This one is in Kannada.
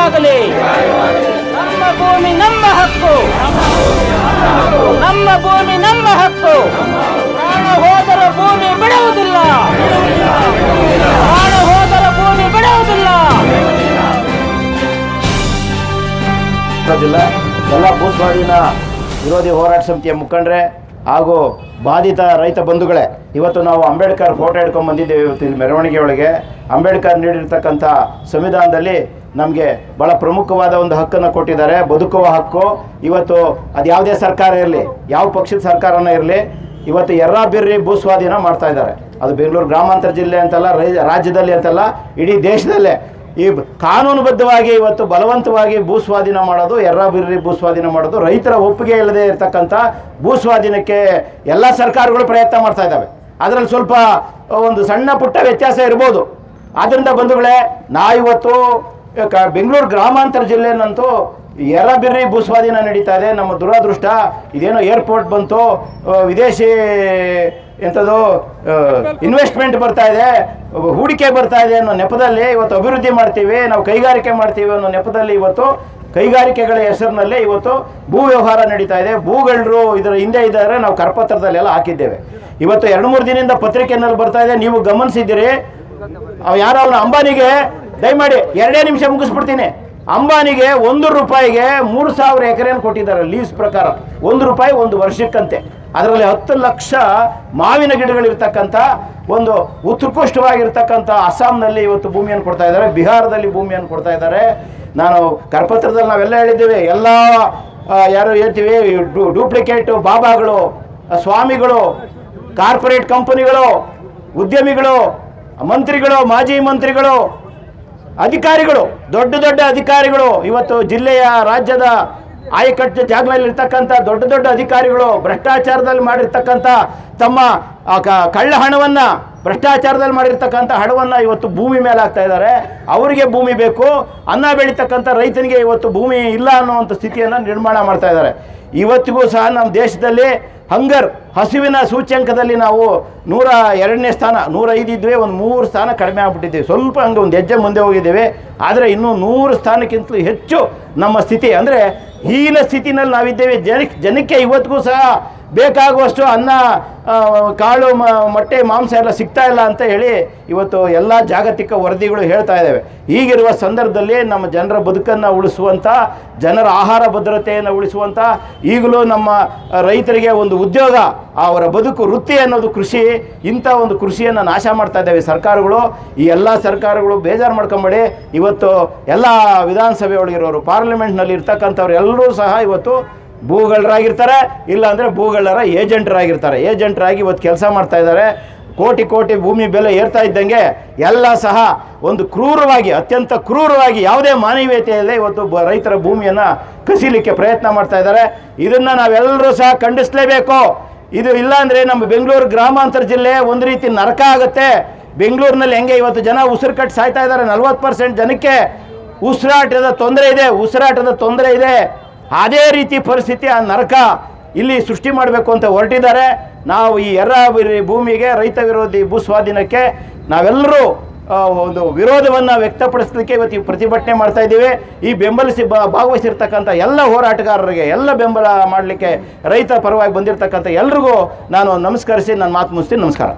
ಜಯವಾಗಲಿ. ನಮ್ಮ ಭೂಮಿ ನಮ್ಮ ಹಕ್ಕು, ನಮ್ಮ ಭೂಮಿ ನಮ್ಮ ಹಕ್ಕು. ಪ್ರಾಣ ಹೋದರ ಭೂಮಿ ಬಿಡುವುದಿಲ್ಲ, ಪ್ರಾಣ ಹೋದರ ಭೂಮಿ ಬಿಡುವುದಿಲ್ಲ. ಎಲ್ಲ ಭೂಸ್ವಾಧೀನ ವಿರೋಧಿ ಹೋರಾಟ ಸಮಿತಿಯ ಮುಖಂಡರೇ ಹಾಗೂ ಬಾಧಿತ ರೈತ ಬಂಧುಗಳೇ, ಇವತ್ತು ನಾವು ಅಂಬೇಡ್ಕರ್ ಫೋಟೋ ಹಿಡ್ಕೊಂಡು ಬಂದಿದ್ದೇವೆ. ಇವತ್ತು ಇಲ್ಲಿ ಮೆರವಣಿಗೆ ಒಳಗೆ ಅಂಬೇಡ್ಕರ್ ನೀಡಿರ್ತಕ್ಕಂಥ ಸಂವಿಧಾನದಲ್ಲಿ ನಮಗೆ ಭಾಳ ಪ್ರಮುಖವಾದ ಒಂದು ಹಕ್ಕನ್ನು ಕೊಟ್ಟಿದ್ದಾರೆ, ಬದುಕುವ ಹಕ್ಕು. ಇವತ್ತು ಅದು ಯಾವುದೇ ಸರ್ಕಾರ ಇರಲಿ, ಯಾವ ಪಕ್ಷದ ಸರ್ಕಾರನೇ ಇರಲಿ, ಇವತ್ತು ಎರ್ರಾಬಿರ್ರಿ ಭೂಸ್ವಾಧೀನ ಮಾಡ್ತಾ ಇದ್ದಾರೆ. ಅದು ಬೆಂಗಳೂರು ಗ್ರಾಮಾಂತರ ಜಿಲ್ಲೆ ಅಂತಲ್ಲ, ರಾಜ್ಯದಲ್ಲಿ ಅಂತಲ್ಲ, ಇಡೀ ದೇಶದಲ್ಲೇ ಈ ಕಾನೂನುಬದ್ಧವಾಗಿ ಇವತ್ತು ಬಲವಂತವಾಗಿ ಭೂಸ್ವಾಧೀನ ಮಾಡೋದು, ಎರ್ರಾಬಿರ್ರಿ ಭೂಸ್ವಾಧೀನ ಮಾಡೋದು, ರೈತರ ಒಪ್ಪಿಗೆ ಇಲ್ಲದೆ ಇರತಕ್ಕಂಥ ಭೂಸ್ವಾಧೀನಕ್ಕೆ ಎಲ್ಲ ಸರ್ಕಾರಗಳು ಪ್ರಯತ್ನ ಮಾಡ್ತಾ ಇದ್ದಾವೆ. ಅದರಲ್ಲಿ ಸ್ವಲ್ಪ ಒಂದು ಸಣ್ಣ ಪುಟ್ಟ ವ್ಯತ್ಯಾಸ ಇರ್ಬೋದು. ಆದ್ದರಿಂದ ಬಂಧುಗಳೇ, ನಾವಿವತ್ತು ಬೆಂಗಳೂರು ಗ್ರಾಮಾಂತರ ಜಿಲ್ಲೆಯನ್ನಂತೂ ಎರ್ರಾಬಿರ್ರಿ ಭೂಸ್ವಾಧೀನ ನಡೀತಾ ಇದೆ. ನಮ್ಮ ದುರಾದೃಷ್ಟ ಇದೇನೋ ಏರ್ಪೋರ್ಟ್ ಬಂತು, ವಿದೇಶಿ ಎಂಥದ್ದು ಇನ್ವೆಸ್ಟ್ಮೆಂಟ್ ಬರ್ತಾ ಇದೆ, ಹೂಡಿಕೆ ಬರ್ತಾ ಇದೆ ಅನ್ನೋ ನೆಪದಲ್ಲಿ ಇವತ್ತು ಅಭಿವೃದ್ಧಿ ಮಾಡ್ತೀವಿ, ನಾವು ಕೈಗಾರಿಕೆ ಮಾಡ್ತೀವಿ ಅನ್ನೋ ನೆಪದಲ್ಲಿ ಇವತ್ತು ಕೈಗಾರಿಕೆಗಳ ಹೆಸರಿನಲ್ಲಿ ಇವತ್ತು ಭೂ ವ್ಯವಹಾರ ನಡೀತಾ ಇದೆ. ಭೂಗಳರು ಇದರ ಹಿಂದೆ ಇದ್ದಾರೆ, ನಾವು ಕರಪತ್ರದಲ್ಲೆಲ್ಲ ಹಾಕಿದ್ದೇವೆ. ಇವತ್ತು 2-3 ದಿನದಿಂದ ಪತ್ರಿಕೆಯಲ್ಲಿ ಬರ್ತಾ ಇದೆ, ನೀವು ಗಮನಿಸಿದ್ದೀರಿ. ಯಾರೋ ಅವನ ಅಂಬಾನಿಗೆ ದಯಮಾಡಿ 2 ನಿಮಿಷ ಮುಗಿಸ್ಬಿಡ್ತೀನಿ. ಅಂಬಾನಿಗೆ 1 ರೂಪಾಯಿಗೆ 3000 ಎಕರೆಯನ್ನು ಕೊಟ್ಟಿದ್ದಾರೆ ಲೀಸ್ ಪ್ರಕಾರ. 1 ರೂಪಾಯಿ 1 ವರ್ಷಕ್ಕಂತೆ. ಅದರಲ್ಲಿ 10 ಲಕ್ಷ ಮಾವಿನ ಗಿಡಗಳಿರ್ತಕ್ಕಂಥ ಒಂದು ಉತ್ಕೃಷ್ಟವಾಗಿರ್ತಕ್ಕಂಥ ಅಸ್ಸಾಂನಲ್ಲಿ ಇವತ್ತು ಭೂಮಿಯನ್ನು ಕೊಡ್ತಾ ಇದ್ದಾರೆ, ಬಿಹಾರದಲ್ಲಿ ಭೂಮಿಯನ್ನು ಕೊಡ್ತಾ ಇದ್ದಾರೆ. ನಾನು ಕರಪತ್ರದಲ್ಲಿ ನಾವೆಲ್ಲ ಹೇಳಿದ್ದೇವೆ, ಎಲ್ಲ ಯಾರು ಹೇಳ್ತೀವಿ ಡೂಪ್ಲಿಕೇಟ್ ಬಾಬಾಗಳು, ಸ್ವಾಮಿಗಳು, ಕಾರ್ಪೊರೇಟ್ ಕಂಪನಿಗಳು, ಉದ್ಯಮಿಗಳು, ಮಂತ್ರಿಗಳು, ಮಾಜಿ ಮಂತ್ರಿಗಳು, ಅಧಿಕಾರಿಗಳು, ದೊಡ್ಡ ದೊಡ್ಡ ಅಧಿಕಾರಿಗಳು, ಇವತ್ತು ಜಿಲ್ಲೆಯ ರಾಜ್ಯದ ಆಯಕಟ್ಟು ಜಾಗದಲ್ಲಿ ಇರ್ತಕ್ಕಂಥ ದೊಡ್ಡ ದೊಡ್ಡ ಅಧಿಕಾರಿಗಳು ಭ್ರಷ್ಟಾಚಾರದಲ್ಲಿ ಮಾಡಿರ್ತಕ್ಕಂಥ ತಮ್ಮ ಕಳ್ಳ ಹಣವನ್ನು, ಭ್ರಷ್ಟಾಚಾರದಲ್ಲಿ ಮಾಡಿರ್ತಕ್ಕಂಥ ಹಣವನ್ನು ಇವತ್ತು ಭೂಮಿ ಮೇಲೆ ಹಾಕ್ತಾ ಇದ್ದಾರೆ. ಅವರಿಗೆ ಭೂಮಿ ಬೇಕು, ಅನ್ನ ಬೆಳೀತಕ್ಕಂಥ ರೈತನಿಗೆ ಇವತ್ತು ಭೂಮಿ ಇಲ್ಲ ಅನ್ನುವಂಥ ಸ್ಥಿತಿಯನ್ನು ನಿರ್ಮಾಣ ಮಾಡ್ತಾ ಇದ್ದಾರೆ. ಇವತ್ತಿಗೂ ಸಹ ನಮ್ಮ ದೇಶದಲ್ಲಿ ಹಸಿವಿನ ಸೂಚ್ಯಂಕದಲ್ಲಿ ನಾವು 102ನೇ ಸ್ಥಾನ, 105 ಇದ್ವಿ, ಒಂದು 3 ಸ್ಥಾನ ಕಡಿಮೆ ಆಗ್ಬಿಟ್ಟಿದ್ದೀವಿ. ಸ್ವಲ್ಪ ಹಂಗೆ ಒಂದು ಹೆಜ್ಜೆ ಮುಂದೆ ಹೋಗಿದ್ದೇವೆ. ಆದರೆ ಇನ್ನೂ 100 ಸ್ಥಾನಕ್ಕಿಂತಲೂ ಹೆಚ್ಚು ನಮ್ಮ ಸ್ಥಿತಿ ಅಂದರೆ ಹೀನ ಸ್ಥಿತಿನಲ್ಲಿ ನಾವಿದ್ದೇವೆ. ಜನಕ್ಕೆ ಇವತ್ತಿಗೂ ಸಹ ಬೇಕಾಗುವಷ್ಟು ಅನ್ನ, ಕಾಳು, ಮೊಟ್ಟೆ, ಮಾಂಸ ಎಲ್ಲ ಸಿಗ್ತಾ ಇಲ್ಲ ಅಂತ ಹೇಳಿ ಇವತ್ತು ಎಲ್ಲ ಜಾಗತಿಕ ವರದಿಗಳು ಹೇಳ್ತಾ ಇದ್ದಾವೆ. ಹೀಗಿರುವ ಸಂದರ್ಭದಲ್ಲಿ ನಮ್ಮ ಜನರ ಬದುಕನ್ನು ಉಳಿಸುವಂಥ, ಜನರ ಆಹಾರ ಭದ್ರತೆಯನ್ನು ಉಳಿಸುವಂಥ, ಈಗಲೂ ನಮ್ಮ ರೈತರಿಗೆ ಒಂದು ಉದ್ಯೋಗ, ಅವರ ಬದುಕು ವೃತ್ತಿ ಅನ್ನೋದು ಕೃಷಿ. ಇಂಥ ಒಂದು ಕೃಷಿಯನ್ನು ನಾಶ ಮಾಡ್ತಾ ಇದ್ದಾವೆ ಸರ್ಕಾರಗಳು. ಈ ಎಲ್ಲ ಸರ್ಕಾರಗಳು ಬೇಜಾರು ಮಾಡ್ಕೊಂಬೇಡಿ. ಇವತ್ತು ಎಲ್ಲ ವಿಧಾನಸಭೆ ಒಳಗಿರೋರು, ಪಾರ್ಲಿಮೆಂಟ್ನಲ್ಲಿ ಇರ್ತಕ್ಕಂಥವ್ರು ಎಲ್ಲರೂ ಸಹ ಇವತ್ತು ಭೂಗಳರಾಗಿರ್ತಾರೆ, ಇಲ್ಲಾಂದರೆ ಭೂಗಳರ ಏಜೆಂಟರಾಗಿರ್ತಾರೆ. ಏಜೆಂಟರಾಗಿ ಇವತ್ತು ಕೆಲಸ ಮಾಡ್ತಾ ಇದ್ದಾರೆ. ಕೋಟಿ ಭೂಮಿ ಬೆಲೆ ಏರ್ತಾ ಇದ್ದಂಗೆ ಎಲ್ಲ ಸಹ ಒಂದು ಕ್ರೂರವಾಗಿ, ಅತ್ಯಂತ ಕ್ರೂರವಾಗಿ, ಯಾವುದೇ ಮಾನವೀಯತೆಯಲ್ಲೇ ಇವತ್ತು ರೈತರ ಭೂಮಿಯನ್ನು ಕಸಿಲಿಕ್ಕೆ ಪ್ರಯತ್ನ ಮಾಡ್ತಾ ಇದ್ದಾರೆ. ಇದನ್ನು ನಾವೆಲ್ಲರೂ ಸಹ ಖಂಡಿಸಲೇಬೇಕು. ಇದು ಇಲ್ಲಾಂದರೆ ನಮ್ಮ ಬೆಂಗಳೂರು ಗ್ರಾಮಾಂತರ ಜಿಲ್ಲೆ ಒಂದು ರೀತಿ ನರಕ ಆಗುತ್ತೆ. ಬೆಂಗಳೂರಿನಲ್ಲಿ ಹೆಂಗೆ ಇವತ್ತು ಜನ ಉಸಿರು ಕಟ್ಟಿ ಸಾಯ್ತಾ ಇದ್ದಾರೆ, 40% ಜನಕ್ಕೆ ಉಸಿರಾಟದ ತೊಂದರೆ ಇದೆ. ಅದೇ ರೀತಿ ಪರಿಸ್ಥಿತಿ, ಆ ನರಕ ಇಲ್ಲಿ ಸೃಷ್ಟಿ ಮಾಡಬೇಕು ಅಂತ ಹೊರಟಿದ್ದಾರೆ. ನಾವು ಈ ಎರ್ರಾಬಿರ್ರಿ ಭೂಮಿಗೆ, ರೈತ ವಿರೋಧಿ ಭೂಸ್ವಾಧೀನಕ್ಕೆ ನಾವೆಲ್ಲರೂ ಒಂದು ವಿರೋಧವನ್ನು ವ್ಯಕ್ತಪಡಿಸಲಿಕ್ಕೆ ಇವತ್ತು ಪ್ರತಿಭಟನೆ ಮಾಡ್ತಾ ಇದ್ದೀವಿ. ಈ ಬೆಂಬಲಿಸಿ ಭಾಗವಹಿಸಿರ್ತಕ್ಕಂಥ ಎಲ್ಲ ಹೋರಾಟಗಾರರಿಗೆ, ಎಲ್ಲ ಬೆಂಬಲ ಮಾಡಲಿಕ್ಕೆ ರೈತ ಪರವಾಗಿ ಬಂದಿರತಕ್ಕಂಥ ಎಲ್ರಿಗೂ ನಾನು ನಮಸ್ಕರಿಸಿ ನನ್ನ ಮಾತು ಮುಗಿಸ್ತೀನಿ. ನಮಸ್ಕಾರ.